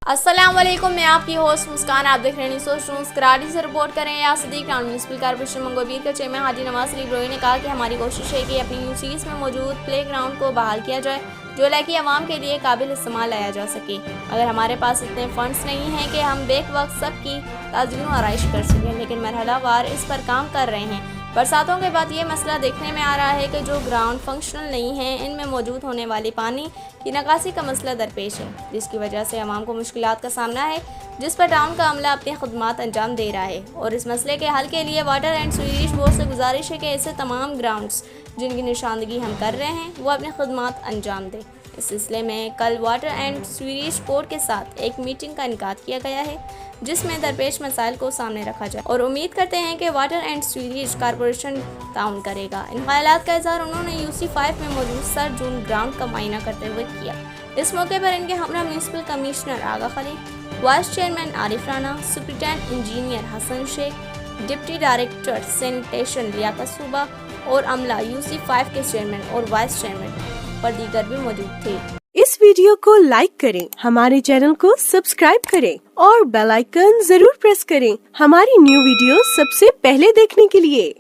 अस्सलाम वालेकुम, मैं आपकी होस्ट मुस्कान। आप देख रहे हैं न्यूज़ कराची से रिपोर्ट कर रहे हैं। यहाँ सदीक टाउन म्यूनसिपल कॉर्पोरेशन मंगोबीर के चेयरमैन हाजी नवाज अली ब्रोई ने कहा कि हमारी कोशिश है कि अपनी यूसीज में मौजूद प्ले ग्राउंड को बहाल किया जाए जो इलाकी आवाम के लिए काबिल इस्तेमाल लाया जा सके, मगर हमारे पास इतने फंड्स नहीं हैं कि हम बेक वक्त सबकी ताज़ीन व आराइश कर सकें, लेकिन मरहला वार इस पर काम कर रहे हैं। बरसातों के बाद ये मसला देखने में आ रहा है कि जो ग्राउंड फंक्शनल नहीं हैं इनमें मौजूद होने वाली पानी की निकासी का मसला दरपेश है, जिसकी वजह से आवाम को मुश्किलात का सामना है, जिस पर टाउन का अमला अपनी खदमात अंजाम दे रहा है। और इस मसले के हल के लिए वाटर एंड सीवरेज बोर्ड से गुजारिश है कि ऐसे तमाम ग्राउंड्स जिनकी निशानदगी हम कर रहे हैं वो अपनी खदमात अंजाम दें। इस सिलसिले में कल वाटर एंड सीवरेज बोर्ड के साथ एक मीटिंग का इनेकाद किया गया है, जिसमें दरपेश मसाइल को सामने रखा जाए और उम्मीद करते हैं कि वाटर एंड सीवरेज कॉर्पोरेशन ताउन करेगा। इन ख्यालात का इजहार उन्होंने UC5 में मौजूद सर जून ग्राउंड का मुआयना करते हुए किया। इस मौके पर इनके हमरा municipal commissioner Agha Khalil, vice chairman Arif Rana, superintendent engineer Hasan Shaikh, deputy director sanitation Liaquat Suba और अमला UC5 के चेयरमैन और वाइस चेयरमैन पर दीगर भी मौजूद थे। इस वीडियो को लाइक करें, हमारे चैनल को सब्सक्राइब करें और बेल आइकन जरूर प्रेस करें हमारी न्यू वीडियो सबसे पहले देखने के लिए।